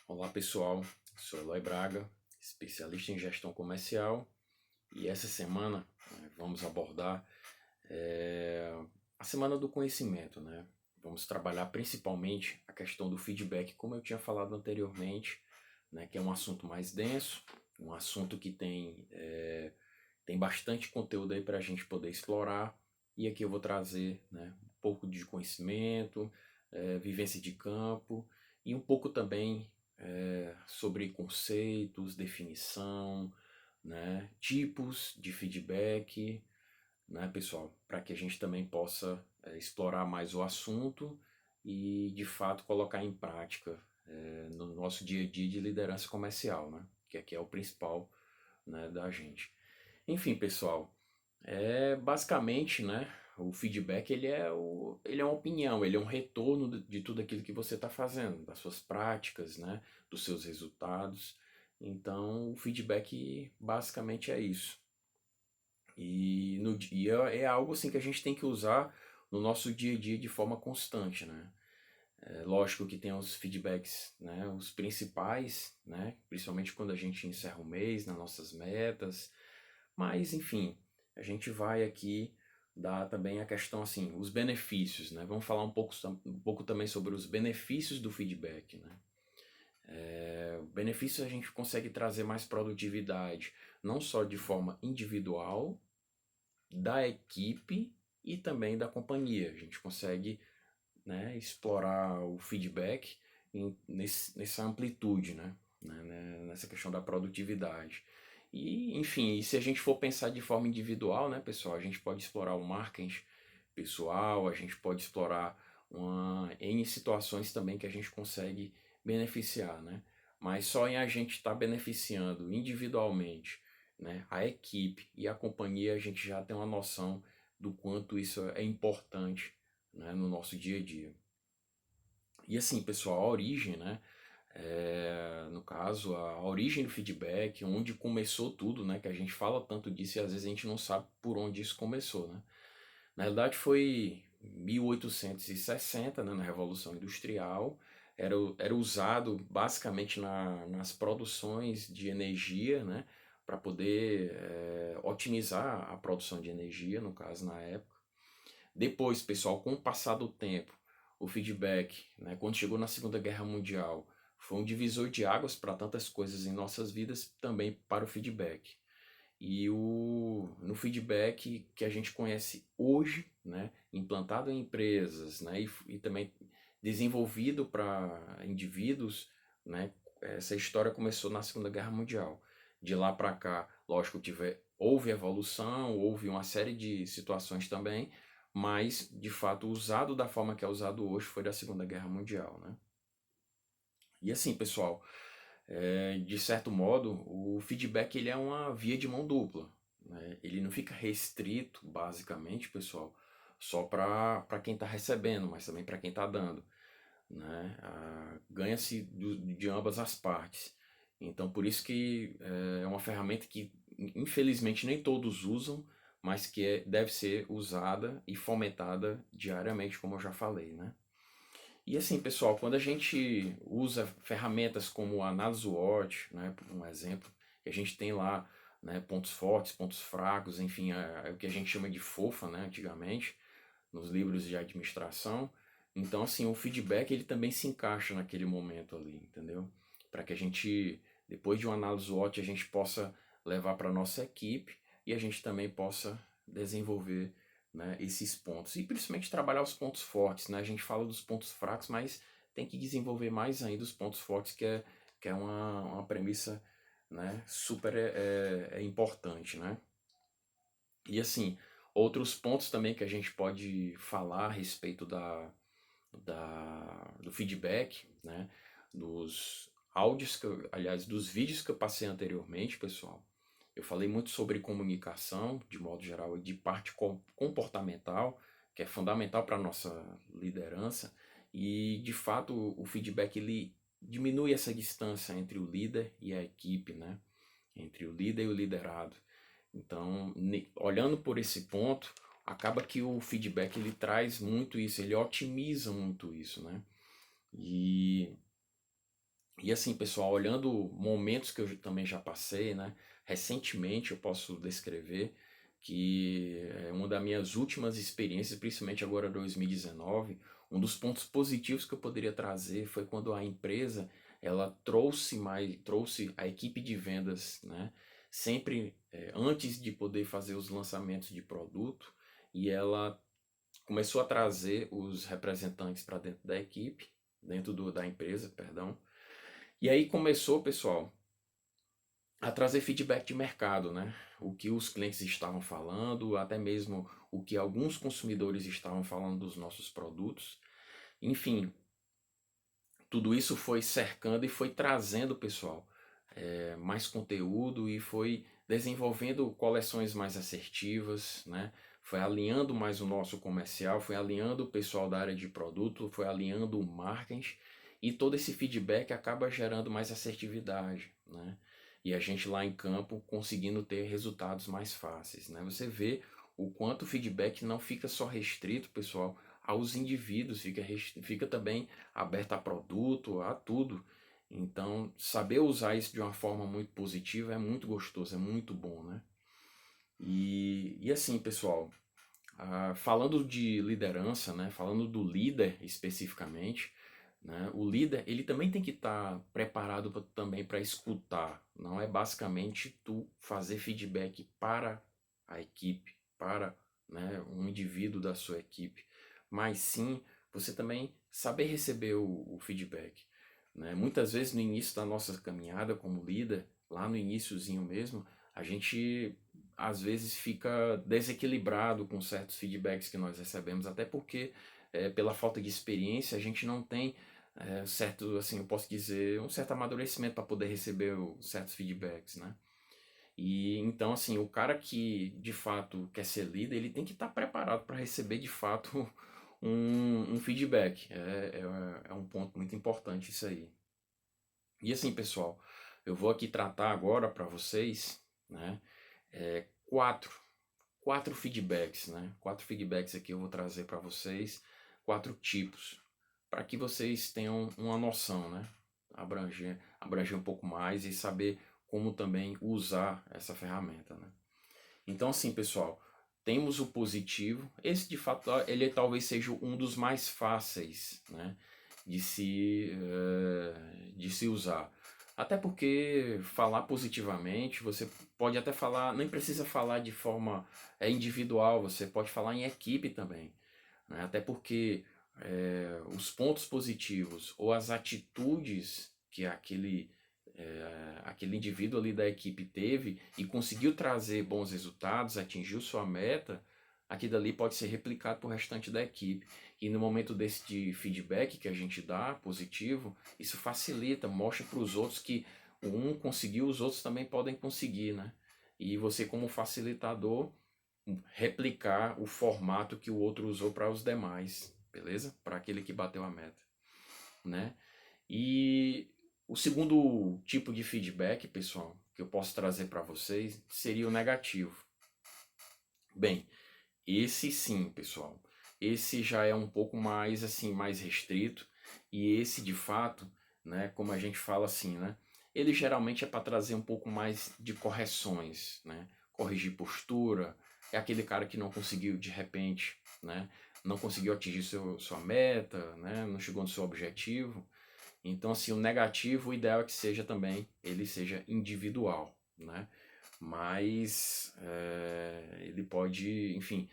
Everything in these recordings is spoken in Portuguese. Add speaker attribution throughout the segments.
Speaker 1: Olá pessoal, sou Eloy Braga, especialista em gestão comercial e essa semana vamos abordar eh, a Semana do Conhecimento, né? Vamos trabalhar principalmente a questão do feedback, como eu tinha falado anteriormente, né? Que é um assunto mais denso, um assunto que tem bastante conteúdo aí para a gente poder explorar e aqui eu vou trazer, né, um pouco de conhecimento, vivência de campo e um pouco também sobre conceitos, definição, né, tipos de feedback, né, pessoal, para que a gente também possa explorar mais o assunto e de fato colocar em prática no nosso dia a dia de liderança comercial, né, que aqui é o principal, né, da gente. Enfim, pessoal, basicamente, né, o feedback ele é uma opinião, ele é um retorno de tudo aquilo que você está fazendo, das suas práticas, né, dos seus resultados. Então, o feedback basicamente é isso. E no dia é algo assim que a gente tem que usar no nosso dia a dia de forma constante, né? É lógico que tem os feedbacks, né, os principais, né, principalmente quando a gente encerra o mês, nas nossas metas, mas, enfim, a gente vai aqui dar também a questão assim, os benefícios, né? Vamos falar um pouco também sobre os benefícios do feedback, né? Benefícios a gente consegue trazer mais produtividade, não só de forma individual, da equipe e também da companhia. A gente consegue, né, explorar o feedback nessa amplitude, nessa questão da produtividade. E, enfim, e se a gente for pensar de forma individual, né, pessoal, a gente pode explorar o marketing pessoal, a gente pode explorar N situações também que a gente consegue beneficiar, né? Mas só em a gente estar beneficiando individualmente, né, a equipe e a companhia, a gente já tem uma noção do quanto isso é importante, né, no nosso dia a dia. E assim, pessoal, a origem, né? No caso, a origem do feedback, onde começou tudo, né? Que a gente fala tanto disso e às vezes a gente não sabe por onde isso começou, né? Na realidade foi 1860, né, na Revolução Industrial, era usado basicamente nas produções de energia, né, para poder otimizar a produção de energia, no caso, na época. Depois, pessoal, com o passar do tempo, o feedback, né, quando chegou na Segunda Guerra Mundial, foi um divisor de águas para tantas coisas em nossas vidas, também para o feedback. E no feedback que a gente conhece hoje, né, implantado em empresas, né, e também desenvolvido para indivíduos, né, essa história começou na Segunda Guerra Mundial. De lá para cá, lógico, houve evolução, houve uma série de situações também, mas de fato usado da forma que é usado hoje foi da Segunda Guerra Mundial, né? E assim, pessoal, de certo modo, o feedback ele é uma via de mão dupla, né? Ele não fica restrito, basicamente, pessoal, só para quem está recebendo, mas também para quem está dando, né? Ganha-se de ambas as partes. Então, por isso que é uma ferramenta que, infelizmente, nem todos usam, mas que deve ser usada e fomentada diariamente, como eu já falei, né? E assim, pessoal, quando a gente usa ferramentas como a análise SWOT, né, por um exemplo, que a gente tem lá, né, pontos fortes, pontos fracos, enfim, é o que a gente chama de FOFA, né, antigamente, nos livros de administração. Então, assim, o feedback ele também se encaixa naquele momento ali, entendeu? Para que a gente, depois de uma análise SWOT, a gente possa levar para nossa equipe e a gente também possa desenvolver, né, esses pontos. E principalmente trabalhar os pontos fortes, né? A gente fala dos pontos fracos, mas tem que desenvolver mais ainda os pontos fortes, que é uma premissa, né, super importante, né? E assim, outros pontos também que a gente pode falar a respeito do feedback, né? Dos áudios, aliás, dos vídeos que eu passei anteriormente, pessoal. Eu falei muito sobre comunicação, de modo geral, e de parte comportamental, que é fundamental para a nossa liderança. E, de fato, o feedback ele diminui essa distância entre o líder e a equipe, né? Entre o líder e o liderado. Então, olhando por esse ponto, acaba que o feedback ele traz muito isso, ele otimiza muito isso, né? E, E assim, pessoal, olhando momentos que eu também já passei, né? Recentemente eu posso descrever que uma das minhas últimas experiências, principalmente agora 2019, um dos pontos positivos que eu poderia trazer foi quando a empresa ela trouxe a equipe de vendas, né? Sempre antes de poder fazer os lançamentos de produto, e ela começou a trazer os representantes para dentro da equipe, da empresa, perdão. E aí começou, pessoal, a trazer feedback de mercado, né? O que os clientes estavam falando, até mesmo o que alguns consumidores estavam falando dos nossos produtos. Enfim, tudo isso foi cercando e foi trazendo, pessoal, mais conteúdo e foi desenvolvendo coleções mais assertivas, né? Foi alinhando mais o nosso comercial, foi alinhando o pessoal da área de produto, foi alinhando o marketing e todo esse feedback acaba gerando mais assertividade, né? E a gente lá em campo conseguindo ter resultados mais fáceis, né? Você vê o quanto o feedback não fica só restrito, pessoal, aos indivíduos, fica também aberto a produto, a tudo. Então, saber usar isso de uma forma muito positiva é muito gostoso, é muito bom, né? E assim, pessoal, falando de liderança, né? Falando do líder especificamente, né? O líder, ele também tem que estar preparado também para escutar. Não é basicamente tu fazer feedback para a equipe, para, né, um indivíduo da sua equipe, mas sim você também saber receber o feedback, né? Muitas vezes no início da nossa caminhada como líder, lá no iniciozinho mesmo, a gente às vezes fica desequilibrado com certos feedbacks que nós recebemos, até porque pela falta de experiência a gente não tem certo, assim, eu posso dizer, um certo amadurecimento para poder receber certos feedbacks, né? E então, assim, o cara que de fato quer ser líder, ele tem que estar preparado para receber de fato um feedback. É um ponto muito importante isso aí. E assim, pessoal, eu vou aqui tratar agora para vocês, né, quatro, quatro feedbacks, né? Quatro feedbacks aqui eu vou trazer para vocês, quatro tipos, para que vocês tenham uma noção, né? Abranger um pouco mais e saber como também usar essa ferramenta, né? Então, assim, pessoal, temos o positivo. Esse, de fato, ele talvez seja um dos mais fáceis, né, de se usar. Até porque falar positivamente, você pode até falar, nem precisa falar de forma individual, você pode falar em equipe também, né? Até porque os pontos positivos ou as atitudes que aquele indivíduo ali da equipe teve e conseguiu trazer bons resultados, atingiu sua meta, aquilo dali pode ser replicado para o restante da equipe. E no momento desse de feedback que a gente dá, positivo, isso facilita, mostra para os outros que um conseguiu, os outros também podem conseguir, né? E você como facilitador, replicar o formato que o outro usou para os demais, beleza? Para aquele que bateu a meta, né? E o segundo tipo de feedback, pessoal, que eu posso trazer para vocês seria o negativo. Bem, esse sim, pessoal. Esse já é um pouco mais assim, mais restrito, e esse de fato, né, como a gente fala assim, né, ele geralmente é para trazer um pouco mais de correções, né? Corrigir postura, é aquele cara que não conseguiu de repente, né, não conseguiu atingir sua meta, né, não chegou no seu objetivo. Então, assim, o negativo, o ideal é que seja também, ele seja individual, né? Mas ele pode, enfim,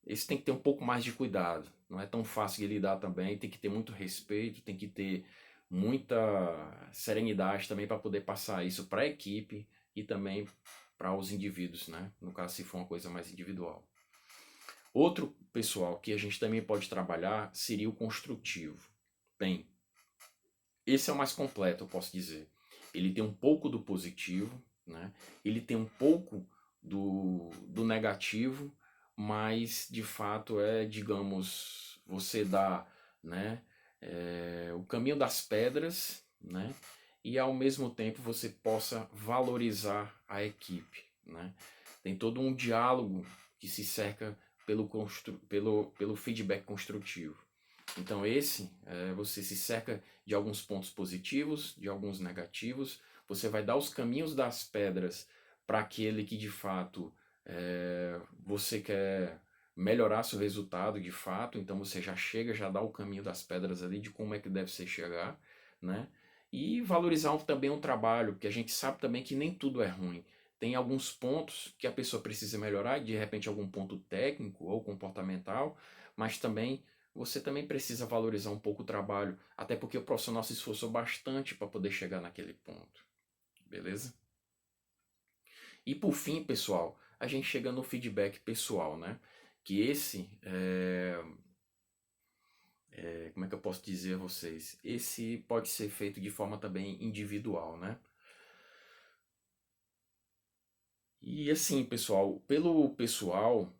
Speaker 1: esse tem que ter um pouco mais de cuidado. Não é tão fácil de lidar também, tem que ter muito respeito, tem que ter muita serenidade também para poder passar isso para a equipe e também para os indivíduos, né? No caso, se for uma coisa mais individual. Outro pessoal que a gente também pode trabalhar seria o construtivo. Bem, esse é o mais completo, eu posso dizer. Ele tem um pouco do positivo, né? Ele tem um pouco do negativo, mas de fato digamos, você dá, né, o caminho das pedras, né? E ao mesmo tempo você possa valorizar a equipe, né? Tem todo um diálogo que se cerca pelo feedback construtivo. Então você se cerca de alguns pontos positivos, de alguns negativos, você vai dar os caminhos das pedras para aquele que de fato você quer melhorar seu resultado de fato, então você já chega, já dá o caminho das pedras ali de como é que deve ser chegar, né? E valorizar também o trabalho, porque a gente sabe também que nem tudo é ruim. Tem alguns pontos que a pessoa precisa melhorar, de repente algum ponto técnico ou comportamental, mas também você também precisa valorizar um pouco o trabalho, até porque o profissional se esforçou bastante para poder chegar naquele ponto, beleza? E por fim, pessoal, a gente chega no feedback pessoal, né? Que como é que eu posso dizer a vocês? Esse pode ser feito de forma também individual, né? E assim, pessoal, pelo pessoal,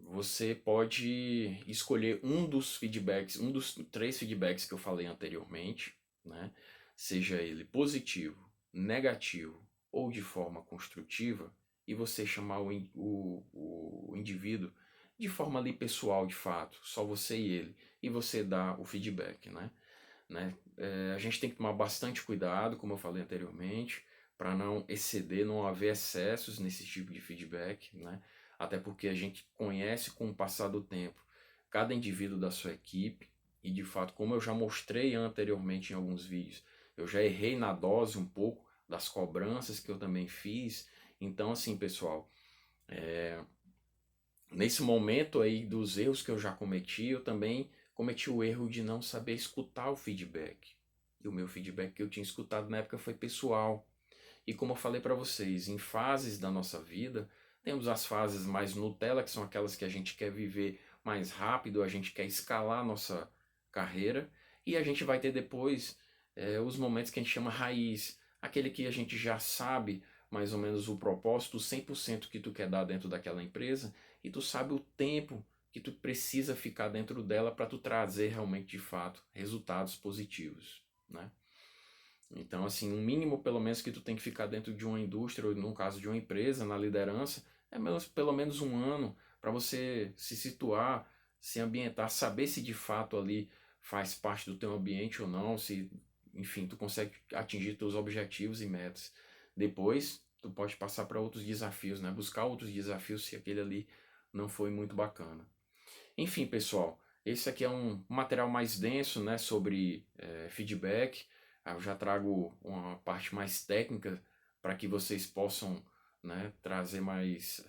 Speaker 1: você pode escolher um dos feedbacks, um dos 3 feedbacks que eu falei anteriormente, né? Seja ele positivo, negativo ou de forma construtiva, e você chamar o indivíduo de forma ali pessoal, de fato, só você e ele, e você dá o feedback, né? A gente tem que tomar bastante cuidado, como eu falei anteriormente, para não exceder, não haver excessos nesse tipo de feedback, né? Até porque a gente conhece com o passar do tempo cada indivíduo da sua equipe e de fato, como eu já mostrei anteriormente em alguns vídeos, eu já errei na dose um pouco das cobranças que eu também fiz. Então, assim, pessoal, nesse momento aí dos erros que eu já cometi, eu também cometi o erro de não saber escutar o feedback. E o meu feedback que eu tinha escutado na época foi pessoal. E como eu falei para vocês, em fases da nossa vida, temos as fases mais Nutella, que são aquelas que a gente quer viver mais rápido, a gente quer escalar a nossa carreira, e a gente vai ter depois os momentos que a gente chama raiz, aquele que a gente já sabe mais ou menos o propósito, 100% que tu quer dar dentro daquela empresa, e tu sabe o tempo que tu precisa ficar dentro dela para tu trazer realmente de fato resultados positivos, né? Então, assim, um mínimo pelo menos que tu tem que ficar dentro de uma indústria, ou no caso de uma empresa, na liderança, pelo menos um ano para você se situar, se ambientar, saber se de fato ali faz parte do teu ambiente ou não, se, enfim, tu consegue atingir teus objetivos e metas. Depois, tu pode passar para outros desafios, né? Buscar outros desafios se aquele ali não foi muito bacana. Enfim, pessoal, esse aqui é um material mais denso, né, sobre feedback. Eu já trago uma parte mais técnica para que vocês possam, né, trazer mais,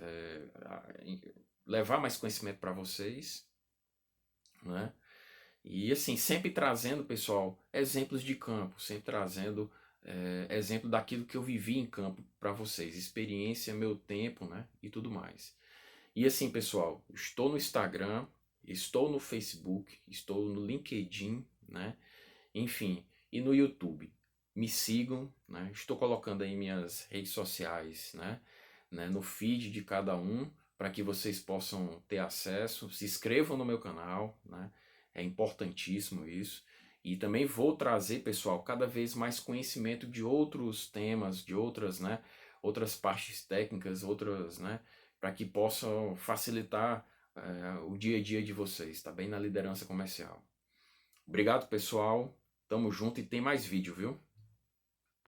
Speaker 1: levar mais conhecimento para vocês, né? E assim, sempre trazendo, pessoal, exemplos de campo, sempre trazendo exemplo daquilo que eu vivi em campo para vocês, experiência, meu tempo, né, e tudo mais. E assim, pessoal, estou no Instagram, estou no Facebook, estou no LinkedIn, né? Enfim, e no YouTube. Me sigam, né? Estou colocando aí minhas redes sociais, né? No feed de cada um, para que vocês possam ter acesso. Se inscrevam no meu canal, né? É importantíssimo isso. E também vou trazer, pessoal, cada vez mais conhecimento de outros temas, de outras, né? Outras partes técnicas, outras, né? Para que possam facilitar o dia a dia de vocês, tá bem? Na liderança comercial. Obrigado, pessoal. Tamo junto e tem mais vídeo, viu?